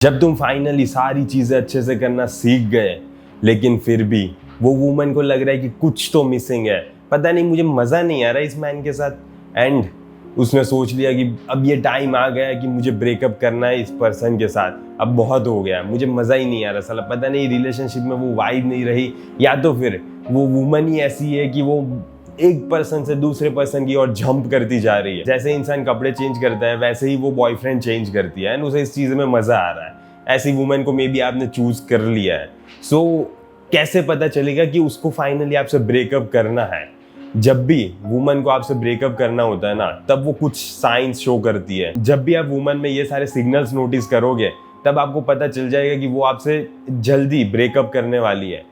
जब तुम फाइनली सारी चीजें अच्छे से करना सीख गए, लेकिन फिर भी वो वुमन को लग रहा है कि कुछ तो मिसिंग है, पता नहीं मुझे मजा नहीं आ रहा इस मैन के साथ, एंड उसने सोच लिया कि अब ये टाइम आ गया है कि मुझे ब्रेकअप करना है इस पर्सन के साथ, अब बहुत हो गया, मुझे मजा ही नहीं आ रहा, साला पता नहीं रिलेशनशिप में वो वाइब नहीं रही, या तो फिर वो वुमन ही ऐसी है कि वो एक पर्सन से दूसरे पर्सन की ओर जंप करती जा रही है। जैसे इंसान कपड़े चेंज करता है वैसे ही वो बॉयफ्रेंड चेंज करती है, उसे इस चीज में मजा आ रहा है। ऐसी वुमन को मे बी आपने चूज कर लिया है। सो कैसे पता चलेगा कि उसको फाइनली आपसे ब्रेकअप करना है? जब भी वुमन को आपसे ब्रेकअप करना होता है ना, तब वो कुछ साइंस शो करती है। जब भी आप वुमन में ये सारे सिग्नल्स नोटिस करोगे, तब आपको पता चल जाएगा कि वो आपसे जल्दी ब्रेकअप करने वाली है।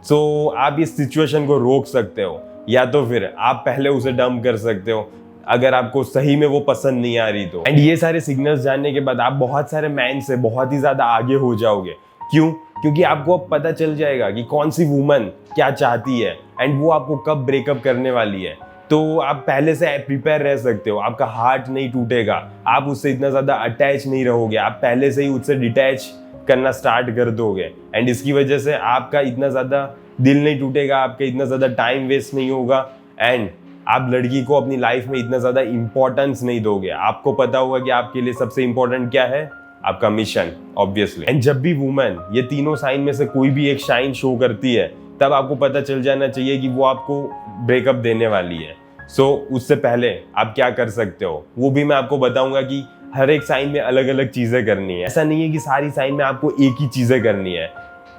सो आप इस सिचुएशन को रोक सकते हो, या तो फिर आप पहले उसे डंप कर सकते हो अगर आपको सही में वो पसंद नहीं आ रही तो। एंड ये सारे सिग्नल्स जानने के बाद आप बहुत सारे मैन से बहुत ही ज्यादा आगे हो जाओगे। क्यों? क्योंकि आपको अब पता चल जाएगा कि कौन सी वुमन क्या चाहती है एंड वो आपको कब ब्रेकअप करने वाली है। तो आप पहले से प्रिपेयर रह सकते हो, आपका हार्ट नहीं टूटेगा, आप उससे इतना ज्यादा अटैच नहीं रहोगे, आप पहले से ही उससे डिटैच करना स्टार्ट कर दोगे। एंड इसकी वजह से आपका इतना ज्यादा दिल नहीं टूटेगा, आपका इतना ज्यादा टाइम वेस्ट नहीं होगा, एंड आप लड़की को अपनी लाइफ में इतना ज्यादा इंपॉर्टेंस नहीं दोगे। आपको पता होगा कि आपके लिए सबसे इंपॉर्टेंट क्या है, आपका मिशन, ऑब्वियसली। एंड जब भी वुमन ये तीनों साइन में से कोई भी एक साइन शो करती है, तब आपको पता चल जाना चाहिए कि वो आपको ब्रेकअप देने वाली है। सो उससे पहले आप क्या कर सकते हो वो भी मैं आपको बताऊंगा कि हर एक साइन में अलग अलग चीजें करनी है। ऐसा नहीं है कि सारी साइन में आपको एक ही चीजें करनी है।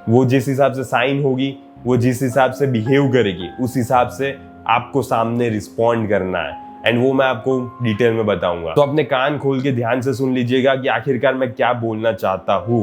वो जिस हिसाब से साइन होगी, वो जिस हिसाब से बिहेव करेगी, उस हिसाब से आपको सामने रिस्पॉन्ड करना है। एंड वो मैं आपको डिटेल में बताऊंगा। तो अपने कान खोल के ध्यान से सुन लीजिएगा कि आखिरकार मैं क्या बोलना चाहता हूँ।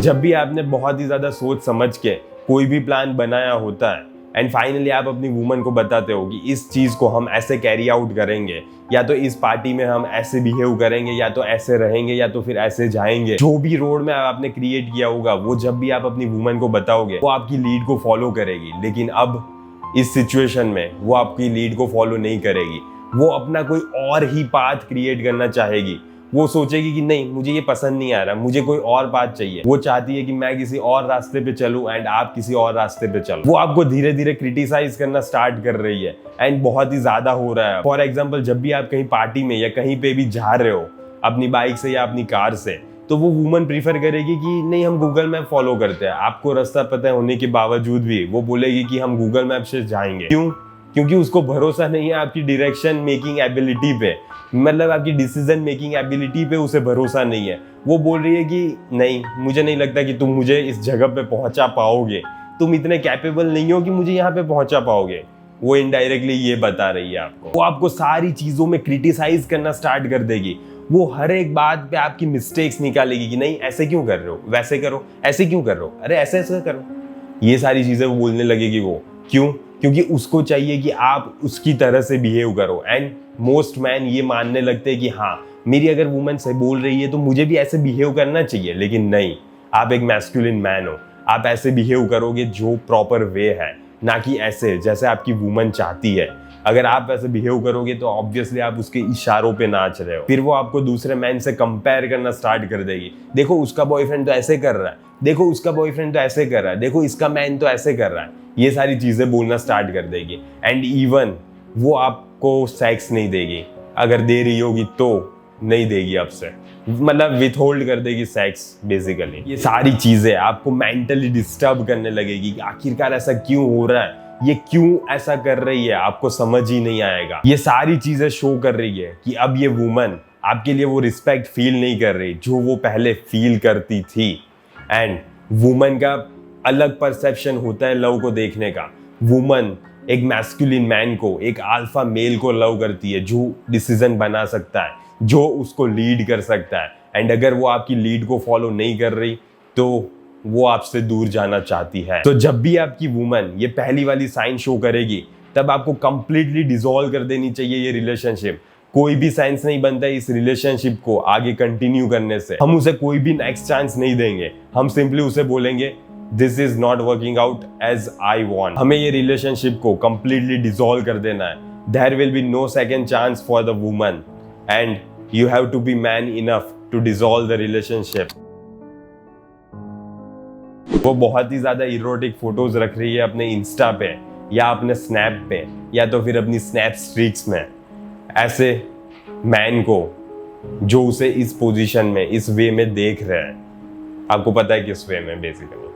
जब भी आपने बहुत ही ज्यादा सोच समझ के कोई भी प्लान बनाया होता है एंड फाइनली आप अपनी वुमन को बताते हो कि इस चीज को हम ऐसे कैरी आउट करेंगे, या तो इस पार्टी में हम ऐसे बिहेव करेंगे, या तो ऐसे रहेंगे, या तो फिर ऐसे जाएंगे, जो भी रोड में आपने क्रिएट किया होगा, वो जब भी आप अपनी वुमन को बताओगे वो आपकी लीड को फॉलो करेगी। लेकिन अब इस सिचुएशन में वो आपकी लीड को फॉलो नहीं करेगी, वो अपना कोई और ही पाथ क्रिएट करना चाहेगी। वो सोचेगी कि नहीं, मुझे ये पसंद नहीं आ रहा, मुझे कोई और बात चाहिए। वो चाहती है कि मैं किसी और रास्ते पे चलूं एंड आप किसी और रास्ते पे चलो। वो आपको धीरे धीरे क्रिटिसाइज करना स्टार्ट कर रही है एंड बहुत ही ज्यादा हो रहा है। फॉर एग्जाम्पल, जब भी आप कहीं पार्टी में या कहीं पे भी जा रहे हो अपनी बाइक से या अपनी कार से, तो वो वुमन प्रीफर करेगी कि नहीं, हम गूगल मैप फॉलो करते हैं। आपको रास्ता पता होने के बावजूद भी वो बोलेगी कि हम गूगल मैप से जाएंगे। क्यों? क्योंकि उसको भरोसा नहीं है आपकी डायरेक्शन मेकिंग एबिलिटी पे, मतलब आपकी डिसीजन मेकिंग एबिलिटी पे उसे भरोसा नहीं है। वो बोल रही है कि नहीं, मुझे नहीं लगता कि तुम मुझे इस जगह पे पहुंचा पाओगे, तुम इतने कैपेबल नहीं हो कि मुझे यहाँ पे पहुंचा पाओगे। वो इनडायरेक्टली ये बता रही है आपको। वो आपको सारी चीजों में क्रिटिसाइज करना स्टार्ट कर देगी। वो हर एक बात पे आपकी मिस्टेक्स निकालेगी कि नहीं, ऐसे क्यों कर रहे हो, वैसे करो, ऐसे क्यों कर रहे हो, अरे ऐसे ऐसे करो। ये सारी चीजें वो बोलने लगेगी। वो क्यों? क्योंकि उसको चाहिए कि आप उसकी तरह से बिहेव करो। एंड मोस्ट मैन ये मानने लगते हैं कि हाँ, मेरी अगर वुमन से बोल रही है तो मुझे भी ऐसे बिहेव करना चाहिए। लेकिन नहीं, आप एक मैस्कुलिन मैन हो, आप ऐसे बिहेव करोगे जो प्रॉपर वे है, ना कि ऐसे जैसे आपकी वुमन चाहती है। अगर आप ऐसे बिहेव करोगे तो ऑब्वियसली आप उसके इशारों पे नाच रहे हो। फिर वो आपको दूसरे मैन से कंपेयर करना स्टार्ट कर देगी। देखो उसका बॉयफ्रेंड तो ऐसे कर रहा है, देखो उसका बॉयफ्रेंड तो ऐसे कर रहा है, देखो इसका मैन तो ऐसे कर रहा है। ये सारी चीजें बोलना स्टार्ट कर देगी। एंड इवन वो आपको सेक्स नहीं देगी, अगर दे रही होगी तो नहीं देगी आपसे, मतलब विथहोल्ड कर देगी सेक्स बेसिकली। ये सारी चीजें आपको मेंटली डिस्टर्ब करने लगेगी कि आखिरकार ऐसा क्यों हो रहा है, ये क्यों ऐसा कर रही है, आपको समझ ही नहीं आएगा। ये सारी चीजें शो कर रही है कि अब ये वुमन आपके लिए वो रिस्पेक्ट फील नहीं कर रही जो वो पहले फील करती थी। एंड वुमन का अलग परसेप्शन होता है लव को देखने का। वुमन एक मैस्कुलिन मैन को, एक अल्फा मेल को लव करती है जो डिसीजन बना सकता है, जो उसको लीड कर सकता है। एंड अगर वो आपकी लीड को फॉलो नहीं कर रही तो वो आपसे दूर जाना चाहती है। तो जब भी आपकी वुमन ये पहली वाली साइन शो करेगी, तब आपको कंप्लीटली डिसॉल्व कर देनी चाहिए ये रिलेशनशिप। कोई भी सेंस नहीं बनता है इस रिलेशनशिप को आगे कंटिन्यू करने से। हम उसे कोई भी नेक्स्ट चांस नहीं देंगे। हम सिंपली उसे बोलेंगे this is not working out as I want. हमें ये रिलेशनशिप को कंप्लीटली डिसॉल्व कर देना है। There will be no second chance for the woman and you have to be man enough to dissolve the relationship. वो बहुत ही ज्यादा erotic photos रख रही है अपने इंस्टा पे या अपने स्नैप पे या तो फिर अपनी स्नैप स्ट्रीक्स में, ऐसे मैन को जो उसे इस पोजीशन में, इस वे में देख रहे हैं। आपको पता है किस वे में बेसिकली।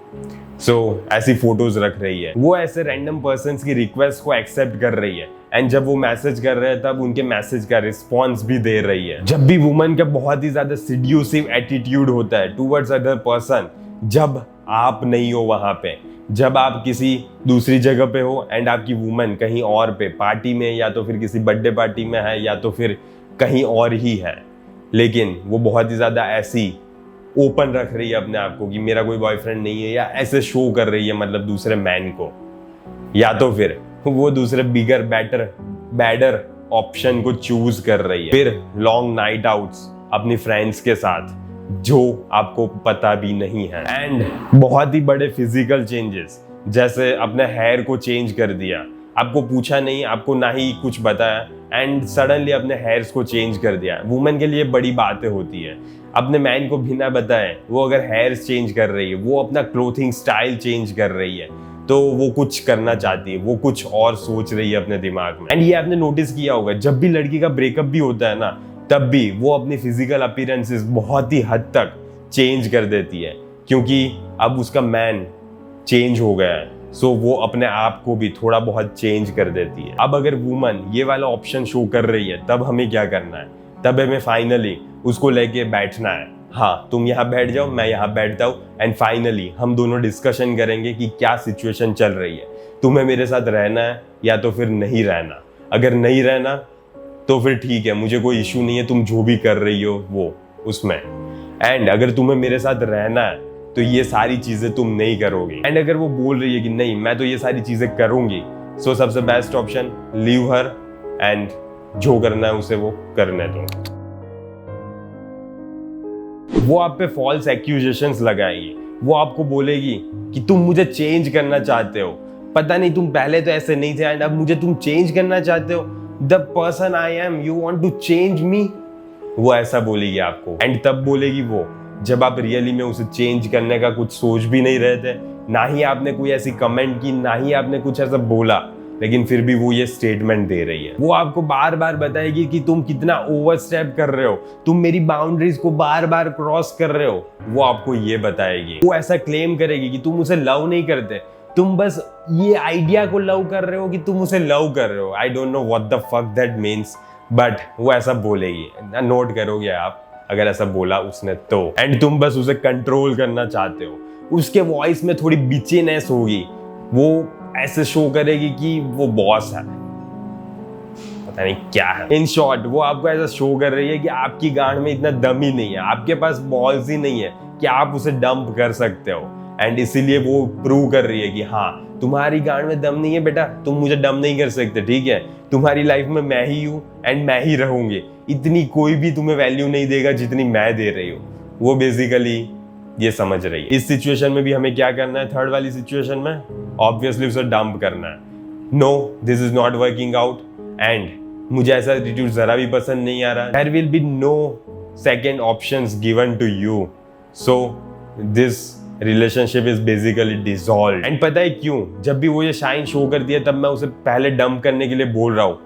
ऐसी फोटोज रख रही है। वो ऐसे रैंडम पर्सन्स की रिक्वेस्ट को एक्सेप्ट कर रही है एंड जब वो मैसेज कर रहे हैं तब उनके मैसेज का रिस्पॉन्स भी दे रही है। जब भी वुमन का बहुत ही ज्यादा सिड्यूसिव एटीट्यूड होता है टूवर्ड्स अदर पर्सन, जब आप नहीं हो वहां पे, जब आप किसी दूसरी जगह पे हो एंड आपकी वुमन कहीं और पे पार्टी में या तो फिर किसी बर्थडे पार्टी में है या तो फिर कहीं और ही है, लेकिन वो बहुत ही ज्यादा ऐसी ओपन रख रही है अपने आप को कि मेरा कोई बॉयफ्रेंड नहीं है, या ऐसे शो कर रही है मतलब दूसरे मैन को, या तो फिर वो दूसरे बिगर बैडर ऑप्शन को चूज कर रही है। फिर लॉन्ग नाइट आउट्स अपनी फ्रेंड्स के साथ जो आपको पता भी नहीं है, एंड बहुत ही बड़े फिजिकल चेंजेस, जैसे अपने हेयर को चेंज कर दिया, आपको पूछा नहीं, आपको ना ही कुछ बताया एंड सडनली अपने हेयर्स को चेंज कर दिया। वुमेन के लिए बड़ी बातें होती है, अपने मैन को बिना बताए वो अगर हेयर्स चेंज कर रही है, वो अपना क्लोथिंग स्टाइल चेंज कर रही है, तो वो कुछ करना चाहती है, वो कुछ और सोच रही है अपने दिमाग में। एंड ये आपने नोटिस किया होगा, जब भी लड़की का ब्रेकअप भी होता है ना, तब भी वो अपनी फिजिकल अपीयरेंसेस बहुत ही हद तक चेंज कर देती है, क्योंकि अब उसका मैन चेंज हो गया है। वो अपने आप को भी थोड़ा बहुत चेंज कर देती है। अब अगर वुमन ये वाला ऑप्शन शो कर रही है, तब हमें क्या करना है? तब हमें फाइनली उसको लेके बैठना है। हाँ, तुम यहाँ बैठ जाओ, मैं यहाँ बैठता हूँ एंड फाइनली हम दोनों डिस्कशन करेंगे कि क्या सिचुएशन चल रही है, तुम्हें मेरे साथ रहना है या तो फिर नहीं रहना। अगर नहीं रहना तो फिर ठीक है, मुझे कोई इशू नहीं है, तुम जो भी कर रही हो वो उसमें। एंड अगर तुम्हें मेरे साथ रहना है तो ये सारी चीजें तुम नहीं करोगी। एंड अगर वो बोल रही है कि नहीं मैं तो ये सारी चीजें करूंगी, सबसे best option leave her and जो करना है उसे वो करने दो। वो आप पे फॉल्स एक्यूजेशंस लगाएगी, वो आपको बोलेगी कि तुम मुझे चेंज करना चाहते हो, पता नहीं तुम पहले तो ऐसे नहीं थे एंड अब मुझे तुम चेंज करना चाहते हो, the person I am you want to change me. वो ऐसा बोलेगी आपको। एंड तब बोलेगी वो जब आप रियली में उसे चेंज करने का कुछ सोच भी नहीं रहे थे, ना ही आपने कोई ऐसी कमेंट की, ना ही आपने कुछ ऐसा बोला, लेकिन फिर भी वो ये स्टेटमेंट दे रही है। वो आपको बार बार बताएगी कि तुम कितना ओवरस्टेप कर रहे हो, तुम मेरी बाउंड्रीज को बार बार क्रॉस कर रहे हो, वो आपको ये बताएगी। वो ऐसा क्लेम करेगी कि तुम उसे लव नहीं करते, तुम बस ये आइडिया को लव कर रहे हो कि तुम उसे लव कर रहे हो। I don't know what the fuck that means, but वो ऐसा बोलेगी। नोट करोगे आप अगर ऐसा बोला उसने तो। एंड तुम बस उसे कंट्रोल करना चाहते हो। उसके वॉइस में थोड़ी बिचीनेस होगी, वो ऐसे शो करेगी कि वो बॉस है, पता नहीं क्या है। इन शॉर्ट वो आपको ऐसा शो कर रही है कि आपकी गांड में इतना दम ही नहीं है, आपके पास बॉल्स ही नहीं है कि आप उसे डंप कर सकते हो। एंड इसीलिए वो प्रूव कर रही है कि हाँ तुम्हारी गांड में दम नहीं है बेटा, तुम मुझे डम नहीं कर सकते, ठीक है, तुम्हारी लाइफ में मैं ही हूँ एंड मैं ही रहूंगी, इतनी कोई भी तुम्हें वैल्यू नहीं देगा जितनी मैं दे रही हूँ। वो बेसिकली ये समझ रही है। इस सिचुएशन में भी हमें क्या करना है? थर्ड वाली सिचुएशन में ऑब्वियसली उसे डंप करना है। No, this is not working out and मुझे ऐसा एटीट्यूड जरा भी पसंद नहीं आ रहा। There will be no second options given to you, so this relationship is basically dissolved. And पता है क्यों? जब भी वो ये शाइन शो करती है तब मैं उसे पहले डंप करने के लिए बोल रहा हूँ,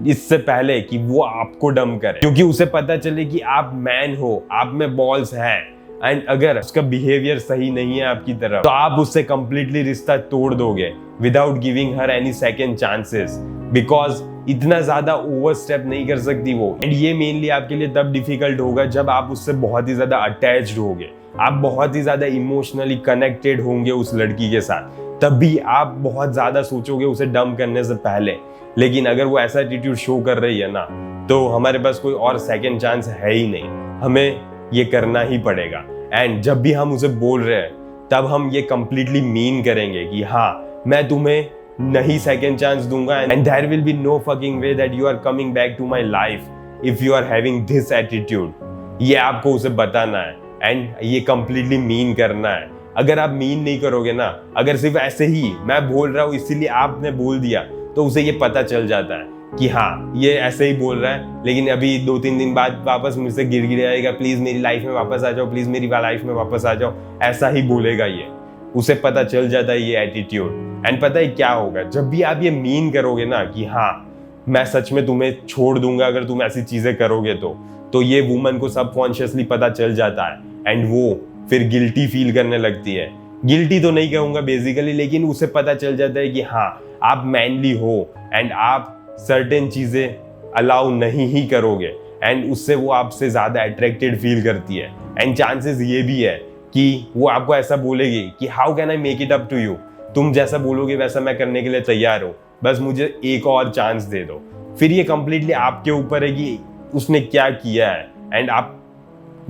इससे पहले कि वो आपको डंप करे, क्योंकि उसे पता चले कि आप मैन हो, आप में बॉल्स हैं। एंड अगर उसका बिहेवियर सही नहीं है आपकी तरफ, तो आप उससे कंप्लीटली रिश्ता तोड़ दोगे without giving her any second chances, because इतना ज्यादा ओवरस्टेप नहीं कर सकती वो। एंड ये मेनली आपके लिए तब डिफिकल्ट होगा जब आप उससे बहुत ही ज्यादा अटैच्ड होगे, आप बहुत ही ज्यादा इमोशनली कनेक्टेड होंगे उस लड़की के साथ, तब भी आप बहुत ज्यादा सोचोगे उसे डंप करने से पहले। लेकिन अगर वो ऐसा एटीट्यूड शो कर रही है ना, तो हमारे पास कोई और सेकेंड चांस है ही नहीं, हमें ये करना ही पड़ेगा। एंड जब भी हम उसे बोल रहे हैं तब हम ये कंप्लीटली मीन करेंगे कि हाँ मैं तुम्हें नहीं सेकेंड चांस दूंगा, and there will be no fucking way that you are coming back to my life if you are having this attitude. ये आपको उसे बताना है एंड ये कंप्लीटली मीन करना है। अगर आप मीन नहीं करोगे ना, अगर सिर्फ ऐसे ही मैं बोल रहा हूँ इसीलिए आपने बोल दिया, तो उसे ये पता चल जाता है कि हाँ ये ऐसे ही बोल रहा है, लेकिन अभी 2-3 दिन बाद वापस मुझसे गिर जाएगा, प्लीज मेरी लाइफ में वापस आ जाओ, प्लीज मेरी लाइफ में वापस आ जाओ, ऐसा ही बोलेगा ये। उसे पता चल जाता है ये एटीट्यूड। एंड पता है क्या होगा, जब भी आप ये मीन करोगे ना कि हाँ मैं सच में तुम्हें छोड़ दूंगा अगर तुम ऐसी चीजें करोगे तो ये वुमन को सबकॉन्शियसली पता चल जाता है एंड वो फिर गिल्टी फील करने लगती है। गिल्टी तो नहीं कहूंगा बेसिकली, लेकिन उसे पता चल जाता है कि हाँ आप मैनली हो एंड आप सर्टेन चीजें अलाउ नहीं ही करोगे, एंड उससे वो आपसे ज्यादा अट्रैक्टेड फील करती है। एंड चांसेस ये भी है कि वो आपको ऐसा बोलेगी कि how can I make it up to you, तुम जैसा बोलोगे वैसा मैं करने के लिए तैयार हूँ, बस मुझे एक और चांस दे दो। फिर ये कंप्लीटली आपके ऊपर है कि उसने क्या किया है एंड आप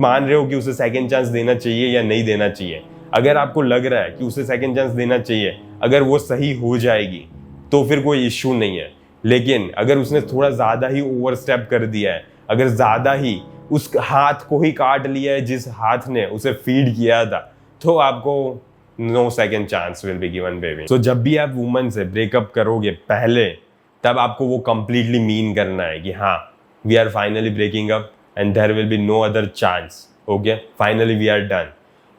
मान रहे हो कि उसे सेकंड चांस देना चाहिए या नहीं देना चाहिए। अगर आपको लग रहा है कि उसे सेकंड चांस देना चाहिए, अगर वो सही हो जाएगी तो फिर कोई इश्यू नहीं है। लेकिन अगर उसने थोड़ा ज्यादा ही ओवर स्टेप कर दिया है, अगर ज्यादा ही उस हाथ को ही काट लिया है जिस हाथ ने उसे फीड किया था, तो आपको no second chance will be given baby. So जब भी आप वुमन से ब्रेकअप करोगे पहले, तब आपको वो कंप्लीटली मीन करना है कि हाँ we are finally breaking up and there will be no other chance, okay finally we are done.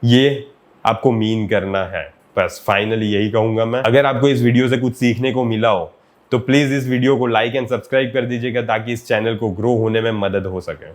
ये आपको मीन करना है, बस फाइनली यही कहूंगा मैं। अगर आपको इस वीडियो से कुछ सीखने को मिला हो तो प्लीज इस वीडियो को लाइक एंड सब्सक्राइब कर दीजिएगा ताकि इस चैनल को ग्रो होने में मदद हो सके।